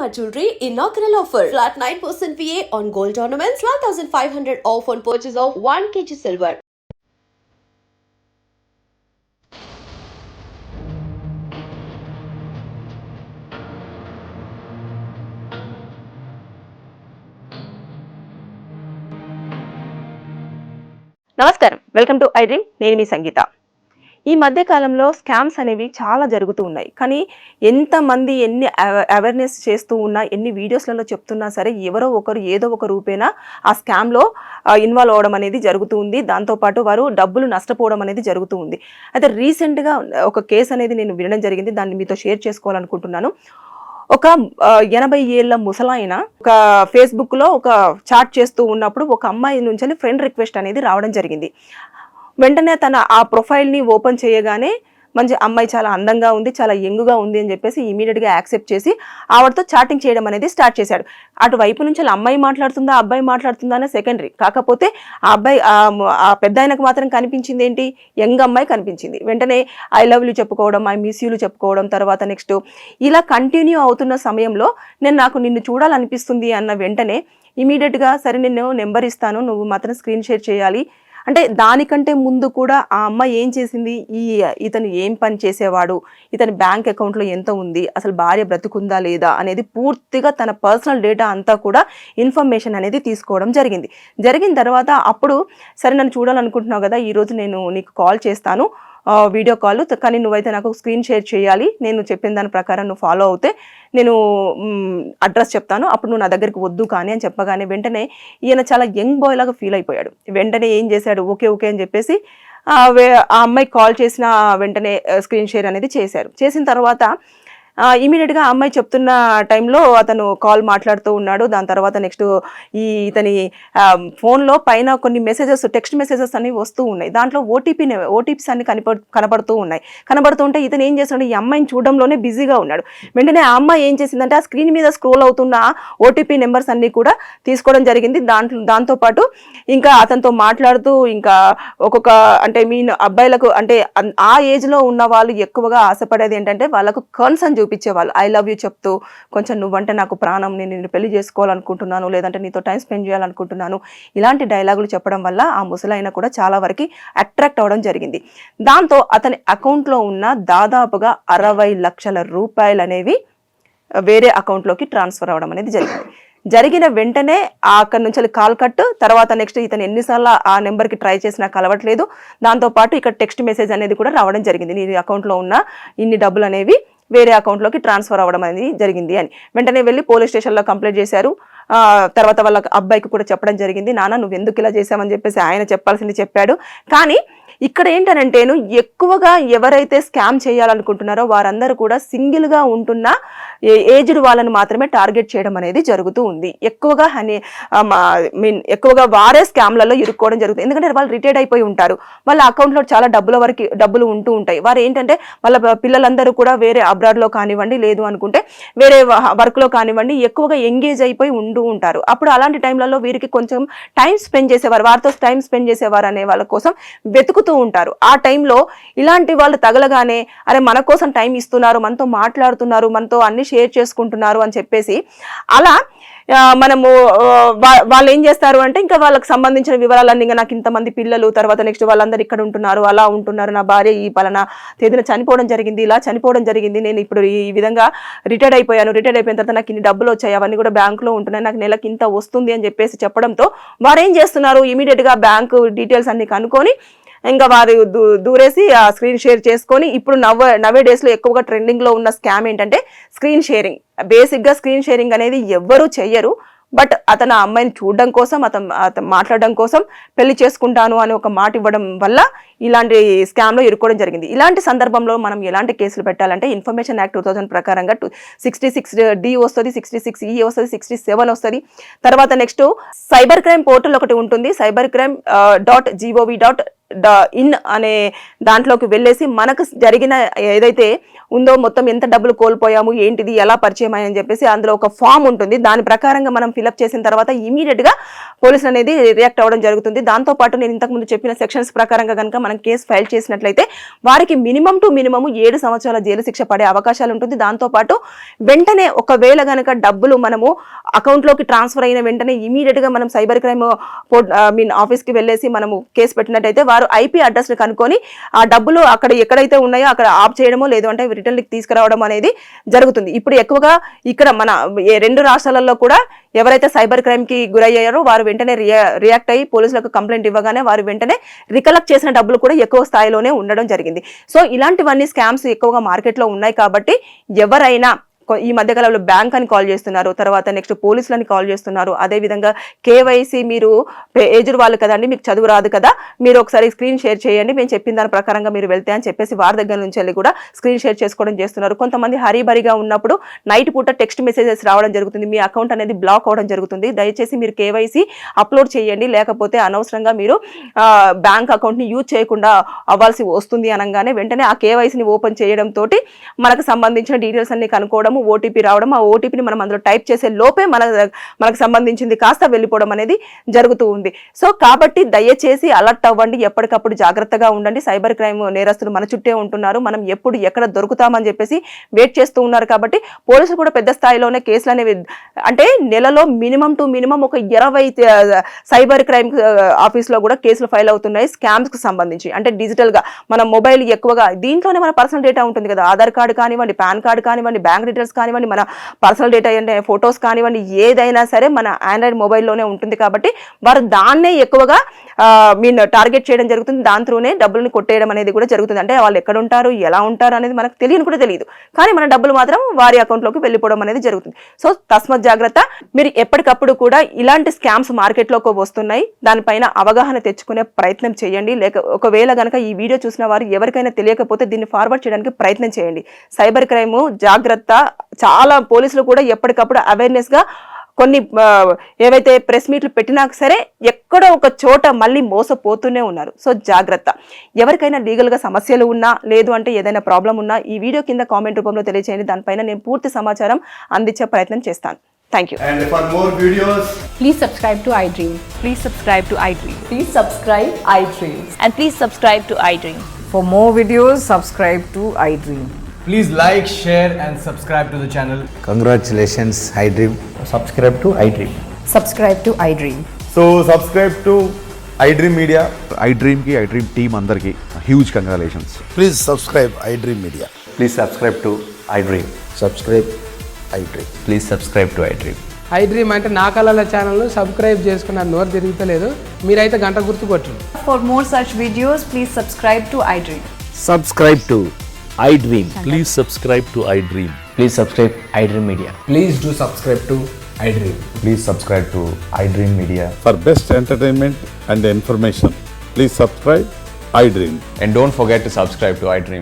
Shalimar Jewelry inaugural offer. Flat 9% VA on gold ornaments, 12,500 off on purchase of 1 kg silver. నమస్కారం, welcome to I dream. నేను మీ సంగీత. ఈ మధ్య కాలంలో scams అనేవి చాలా జరుగుతూ ఉన్నాయి. కానీ ఎంతమంది ఎన్ని అవేర్నెస్ చేస్తూ ఉన్నా, ఎన్ని వీడియోస్లలో చెప్తున్నా సరే ఎవరో ఒకరు ఏదో ఒక రూపేణా ఆ స్కామ్లో ఇన్వాల్వ్ అవ్వడం అనేది జరుగుతూ ఉంది. దాంతోపాటు వారు డబ్బులు నష్టపోవడం అనేది జరుగుతూ ఉంది. అయితే రీసెంట్గా ఒక కేసు అనేది నేను వినడం జరిగింది. దాన్ని మీతో షేర్ చేసుకోవాలనుకుంటున్నాను. ఒక 80 ఏళ్ల ముసలాయన ఒక ఫేస్బుక్లో ఒక చాట్ చేస్తూ ఉన్నప్పుడు ఒక అమ్మాయి నుంచి ఫ్రెండ్ రిక్వెస్ట్ అనేది రావడం జరిగింది. వెంటనే తన ఆ ప్రొఫైల్ని ఓపెన్ చేయగానే మంచి అమ్మాయి చాలా అందంగా ఉంది, చాలా యంగ్గా ఉంది అని చెప్పేసి ఇమీడియట్గా యాక్సెప్ట్ చేసి ఆవిడతో చాటింగ్ చేయడం అనేది స్టార్ట్ చేశాడు. అటువైపు నుంచి అమ్మాయి మాట్లాడుతుందా అబ్బాయి మాట్లాడుతుందా అనే సెకండరీ. కాకపోతే ఆ అబ్బాయి ఆ పెద్ద ఆయనకు మాత్రం కనిపించింది ఏంటి, యంగ్ అమ్మాయి కనిపించింది. వెంటనే ఐ లవ్ యూ చెప్పుకోవడం, ఐ మిస్ యూలు చెప్పుకోవడం, తర్వాత నెక్స్ట్ ఇలా కంటిన్యూ అవుతున్న సమయంలో నాకు నిన్ను చూడాలనిపిస్తుంది అన్న వెంటనే ఇమీడియట్గా సరే నేను నెంబర్ ఇస్తాను, నువ్వు మాత్రం స్క్రీన్ షేర్ చేయాలి అంటే దానికంటే ముందు కూడా ఆ అమ్మాయి ఏం చేసింది, ఇతను ఏం పని చేసేవాడు, ఇతని బ్యాంక్ అకౌంట్లో ఎంత ఉంది, అసలు భార్య బ్రతుకుందా లేదా అనేది పూర్తిగా తన పర్సనల్ డేటా అంతా కూడా ఇన్ఫర్మేషన్ అనేది తీసుకోవడం జరిగింది. జరిగిన తర్వాత అప్పుడు సరే నన్ను చూడాలనుకుంటున్నావు కదా, ఈరోజు నేను నీకు కాల్ చేస్తాను, వీడియో కాల్, కానీ నువ్వైతే నాకు స్క్రీన్ షేర్ చేయాలి, నేను చెప్పిన దాని ప్రకారం నువ్వు ఫాలో అవుతే నేను అడ్రస్ చెప్తాను, అప్పుడు నువ్వు నా దగ్గరికి వద్దు కానీ అని చెప్పగానే వెంటనే ఈయన చాలా యంగ్ బాయ్ లాగా ఫీల్ అయిపోయాడు. వెంటనే ఏం చేశాడు, ఓకే ఓకే అని చెప్పేసి ఆ అమ్మాయికి కాల్ చేసిన వెంటనే స్క్రీన్ షేర్ అనేది చేశారు. చేసిన తర్వాత ఇమీడియట్గా అమ్మాయి చెప్తున్న టైంలో అతను కాల్ మాట్లాడుతూ ఉన్నాడు. దాని తర్వాత నెక్స్ట్ ఇతని ఫోన్లో పైన కొన్ని మెసేజెస్, టెక్స్ట్ మెసేజెస్ అన్ని వస్తూ ఉన్నాయి. దాంట్లో ఓటీపీస్ అన్ని కనపడుతూ ఉన్నాయి. కనబడుతుంటే ఇతను ఏం చేస్తున్నాడు, ఈ అమ్మాయిని చూడడంలోనే బిజీగా ఉన్నాడు. వెంటనే ఆ అమ్మాయి ఏం చేసిందంటే ఆ స్క్రీన్ మీద స్క్రోల్ అవుతున్న ఓటీపీ నెంబర్స్ అన్ని కూడా తీసుకోవడం జరిగింది. దాంతోపాటు ఇంకా అతనితో మాట్లాడుతూ ఇంకా ఒక్కొక్క అంటే అబ్బాయిలకు అంటే ఆ ఏజ్లో ఉన్న వాళ్ళు ఎక్కువగా ఆశపడేది ఏంటంటే వాళ్ళకు కన్సర్న్ చూపించేవాళ్ళు. ఐ లవ్ యూ చెప్తూ కొంచెం నువ్వంటే నాకు ప్రాణం, నేను నిన్ను పెళ్లి చేసుకోవాలనుకుంటున్నాను, లేదంటే నీతో టైం స్పెండ్ చేయాలనుకుంటున్నాను, ఇలాంటి డైలాగులు చెప్పడం వల్ల ఆ ముసలైన కూడా చాలా వరకు అట్రాక్ట్ అవ్వడం జరిగింది. దాంతో అతని అకౌంట్లో ఉన్న దాదాపుగా 60 లక్షల రూపాయలు అనేవి వేరే అకౌంట్లోకి ట్రాన్స్ఫర్ అవ్వడం అనేది జరిగింది. జరిగిన వెంటనే అక్కడి నుంచి కాల్ కట్. తర్వాత నెక్స్ట్ ఇతను ఎన్నిసార్లు ఆ నెంబర్కి ట్రై చేసినా కలవట్లేదు. దాంతోపాటు ఇక్కడ టెక్స్ట్ మెసేజ్ అనేది కూడా రావడం జరిగింది, నీ అకౌంట్లో ఉన్న ఇన్ని డబ్బులు అనేవి వేరే అకౌంట్లోకి ట్రాన్స్ఫర్ అవ్వడం అనేది జరిగింది అని. వెంటనే వెళ్ళి పోలీస్ స్టేషన్లో కంప్లైంట్ చేశారు. తర్వాత వాళ్ళ అబ్బాయికి కూడా చెప్పడం జరిగింది, నాన్న నువ్వు ఎందుకు ఇలా చేసావని చెప్పేసి ఆయన చెప్పాల్సింది చెప్పాడు. కానీ ఇక్కడ ఏంటనంటేను ఎక్కువగా ఎవరైతే స్కామ్ చేయాలనుకుంటున్నారో వారందరూ కూడా సింగిల్గా ఉంటున్న ఏజ్డ్ వాళ్ళని మాత్రమే టార్గెట్ చేయడం అనేది జరుగుతూ ఉంది. ఎక్కువగా వారే స్కామ్లలో ఇరుక్కోవడం జరుగుతుంది. ఎందుకంటే వాళ్ళు రిటైర్డ్ అయిపోయి ఉంటారు, వాళ్ళ అకౌంట్లో చాలా డబ్బులు ఉంటూ ఉంటాయి. వారు ఏంటంటే వాళ్ళ పిల్లలందరూ కూడా వేరే అబ్రాడ్లో కానివ్వండి, లేదు అనుకుంటే వేరే వర్క్లో కానివ్వండి ఎక్కువగా ఎంగేజ్ అయిపోయి ఉంటూ ఉంటారు. అప్పుడు అలాంటి టైంలలో వీరికి కొంచెం టైం స్పెండ్ చేసేవారు, వారితో టైం స్పెండ్ చేసేవారు అనే వాళ్ళ కోసం వెతుకుతూ ఉంటారు. ఆ టైంలో ఇలాంటి వాళ్ళు తగలగానే అరే మన కోసం టైం ఇస్తున్నారు, మనతో మాట్లాడుతున్నారు, మనతో అన్ని షేర్ చేసుకుంటున్నారు అని చెప్పేసి అలా మనము వాళ్ళు ఏం చేస్తారు అంటే ఇంకా వాళ్ళకి సంబంధించిన వివరాలన్నీ, ఇంకా నాకు ఇంతమంది పిల్లలు, తర్వాత నెక్స్ట్ వాళ్ళందరూ ఇక్కడ ఉంటున్నారు, అలా ఉంటున్నారు, నా భార్య ఈ పలానా తేదీన చనిపోవడం జరిగింది, ఇలా చనిపోవడం జరిగింది, నేను ఇప్పుడు ఈ విధంగా రిటైర్డ్ అయిపోయిన తర్వాత నాకు ఇన్ని డబ్బులు వచ్చాయి, అవన్నీ కూడా బ్యాంకులో ఉంటున్నాయి, నాకు నెలకి ఇంత వస్తుంది అని చెప్పేసి చెప్పడంతో వారు ఏం చేస్తున్నారు, ఇమీడియట్గా బ్యాంకు డీటెయిల్స్ అన్ని కనుక్కొని ఇంకా వారు దూరేసి ఆ స్క్రీన్ షేర్ చేసుకొని ఇప్పుడు నవే డేస్లో ఎక్కువగా ట్రెండింగ్లో ఉన్న స్కామ్ ఏంటంటే స్క్రీన్ షేరింగ్. బేసిక్గా స్క్రీన్ షేరింగ్ అనేది ఎవ్వరూ చెయ్యరు, బట్ అతను ఆ అమ్మాయిని చూడడం కోసం, అతను మాట్లాడడం కోసం పెళ్లి చేసుకుంటాను అని ఒక మాట ఇవ్వడం వల్ల ఇలాంటి స్కామ్లో ఇరుక్కోవడం జరిగింది. ఇలాంటి సందర్భంలో మనం ఎలాంటి కేసులు పెట్టాలంటే ఇన్ఫర్మేషన్ యాక్ట్ 2000 ప్రకారంగా 66D వస్తుంది, 66E వస్తుంది, 67 వస్తుంది. తర్వాత నెక్స్ట్ సైబర్ క్రైమ్ పోర్టల్ ఒకటి ఉంటుంది, cybercrime.gov.in అనే దాంట్లోకి వెళ్ళేసి మనకు జరిగిన ఏదైతే ఉందో, మొత్తం ఎంత డబ్బులు కోల్పోయాము, ఏంటిది, ఎలా పరిచయం అని చెప్పేసి అందులో ఒక ఫామ్ ఉంటుంది. దాని ప్రకారంగా మనం ఫిలప్ చేసిన తర్వాత ఇమీడియట్ గా పోలీసులు అనేది రియాక్ట్ అవ్వడం జరుగుతుంది. దాంతో పాటు నేను ఇంతకుముందు చెప్పిన సెక్షన్స్ ప్రకారంగా కనుక మనం కేసు ఫైల్ చేసినట్లయితే వారికి మినిమం 7 సంవత్సరాల జైలు శిక్ష పడే అవకాశాలు ఉంటుంది. దాంతో పాటు వెంటనే ఒకవేళ గనక డబ్బులు మనము అకౌంట్ లోకి ట్రాన్స్ఫర్ అయిన వెంటనే ఇమీడియట్ గా మనం సైబర్ క్రైమ్ ఆఫీస్ కి వెళ్ళేసి మనము కేసు పెట్టినట్టయితే వారు ఐపీ అడ్రస్ ని కనుక్కొని ఆ డబ్బులు అక్కడ ఎక్కడైతే ఉన్నాయో అక్కడ ఆఫ్ చేయడమో లేదు అంటే రిటర్న్ కి తీసుకురావడం అనేది జరుగుతుంది. ఇప్పుడు ఎక్కువగా ఇక్కడ మన 2 రాష్ట్రాలలో కూడా ఎవరైతే సైబర్ క్రైమ్ కి గురయ్యారో వారు వెంటనే రియాక్ట్ అయ్యి పోలీసులకు కంప్లైంట్ ఇవ్వగానే వారు వెంటనే రికలెక్ట్ చేసిన డబ్బులు కూడా ఎక్కువ స్థాయిలోనే ఉండడం జరిగింది. సో ఇలాంటివన్నీ స్కామ్స్ ఎక్కువగా మార్కెట్లో ఉన్నాయి కాబట్టి ఎవరైనా ఈ మధ్యకాలంలో బ్యాంక్ అని కాల్ చేస్తున్నారు, తర్వాత నెక్స్ట్ పోలీసులని కాల్ చేస్తున్నారు. అదేవిధంగా కేవైసీ మీరు ఏజ్డ్ వాళ్ళు కదండి, మీకు చదువు రాదు కదా, మీరు ఒకసారి స్క్రీన్ షేర్ చేయండి, మేము చెప్పిన దాని ప్రకారంగా మీరు వెళ్తే అని చెప్పేసి వారి దగ్గర నుంచి వెళ్ళి కూడా స్క్రీన్ షేర్ చేసుకోవడం చేస్తున్నారు. కొంతమంది హరీబరిగా ఉన్నప్పుడు నైట్ పూట టెక్స్ట్ మెసేజెస్ రావడం జరుగుతుంది, మీ అకౌంట్ అనేది బ్లాక్ అవడం జరుగుతుంది, దయచేసి మీరు కేవైసీ అప్లోడ్ చేయండి, లేకపోతే అనవసరంగా మీరు బ్యాంక్ అకౌంట్ని యూజ్ చేయకుండా అవ్వాల్సి వస్తుంది అనగానే వెంటనే ఆ కేవైసీని ఓపెన్ చేయడం తోటి మనకు సంబంధించిన డీటెయిల్స్ అన్ని కనుక్కోవడం, ఓటీపీ రావడం, ఆ ఓటీపీని మనం అందులో టైప్ చేసే లోపే మనకు సంబంధించింది కాస్త వెళ్ళిపోవడం అనేది జరుగుతూ ఉంది. సో కాబట్టి దయచేసి అలర్ట్ అవ్వండి, ఎప్పటికప్పుడు జాగ్రత్తగా ఉండండి. సైబర్ క్రైమ్ నేరస్తులు మన చుట్టే ఉంటున్నారు, మనం ఎప్పుడు ఎక్కడ దొరుకుతామని చెప్పేసి వెయిట్ చేస్తూ ఉన్నారు. కాబట్టి పోలీసులు కూడా పెద్ద స్థాయిలోనే కేసులు అనేవి, అంటే నెలలో మినిమం ఒక 20 సైబర్ క్రైమ్ ఆఫీస్లో కూడా కేసులు ఫైల్ అవుతున్నాయి స్కామ్స్ కు సంబంధించి. అంటే డిజిటల్ గా మన మొబైల్ ఎక్కువగా దీంట్లోనే మన పర్సనల్ డేటా ఉంటుంది కదా, ఆధార్ కార్డు కానివ్వండి, పాన్ కార్డు కానివ్వండి, బ్యాంక్ డీటెయిల్స్ కానివ్వండి, మన పర్సనల్ డేటా అంటే ఫొటోస్ కానివ్వండి, ఏదైనా సరే మన ఆండ్రాయిడ్ మొబైల్లోనే ఉంటుంది. కాబట్టి వారు దాన్నే ఎక్కువగా టార్గెట్ చేయడం జరుగుతుంది, దాని త్రూనే డబ్బులను కొట్టేయడం అనేది కూడా జరుగుతుంది. అంటే వాళ్ళు ఎక్కడ ఉంటారు, ఎలా ఉంటారు అనేది మనకు కూడా తెలియదు, కానీ మన డబ్బులు మాత్రం వారి అకౌంట్లోకి వెళ్ళిపోవడం అనేది జరుగుతుంది. సో తస్మత్ జాగ్రత్త. మీరు ఎప్పటికప్పుడు కూడా ఇలాంటి స్కామ్స్ మార్కెట్లోకి వస్తున్నాయి, దానిపైన అవగాహన తెచ్చుకునే ప్రయత్నం చేయండి. లేక ఒకవేళ కనుక ఈ వీడియో చూసిన వారు ఎవరికైనా తెలియకపోతే దీన్ని ఫార్వర్డ్ చేయడానికి ప్రయత్నం చేయండి. సైబర్ క్రైమ్ జాగ్రత్త. చాలా పోలీసులు కూడా ఎప్పటికప్పుడు అవేర్నెస్ గా కొన్ని ఏవైతే ప్రెస్ మీట్లు పెట్టినా సరే ఎక్కడో ఒక చోట మళ్ళీ మోసపోతూనే ఉన్నారు. సో జాగ్రత్త. ఎవరికైనా లీగల్ గా సమస్యలు ఉన్నా, లేదు అంటే ఏదైనా ప్రాబ్లం ఉన్నా ఈ వీడియో కింద కామెంట్ రూపంలో తెలియజేయండి, దానిపైన నేను పూర్తి సమాచారం అందించే ప్రయత్నం చేస్తాను. Thank you. And for more videos, please subscribe to iDream. Please subscribe to iDream. Please subscribe iDream. And please subscribe to iDream. For more videos, subscribe to iDream. please like, share and subscribe to the channel. Congratulations, iDream. Subscribe to iDream. Subscribe to iDream. So subscribe to iDream Media. iDream team andarki huge congratulations. Please subscribe iDream Media. Please subscribe to iDream. Subscribe iDream. Please subscribe to iDream. iDream అంటే నా కళల ఛానల్ను subscribe చేసుకున్న నోరు తిరుగుతలేదు, మీరైతే గంట గుర్తు కొట్టండి. For more such videos, please subscribe to iDream. Subscribe to iDream. Please subscribe to iDream. Please subscribe iDream Media. Please do subscribe to iDream. Please subscribe to iDream Media. For best entertainment and information, please subscribe iDream. And don't forget to subscribe to iDream.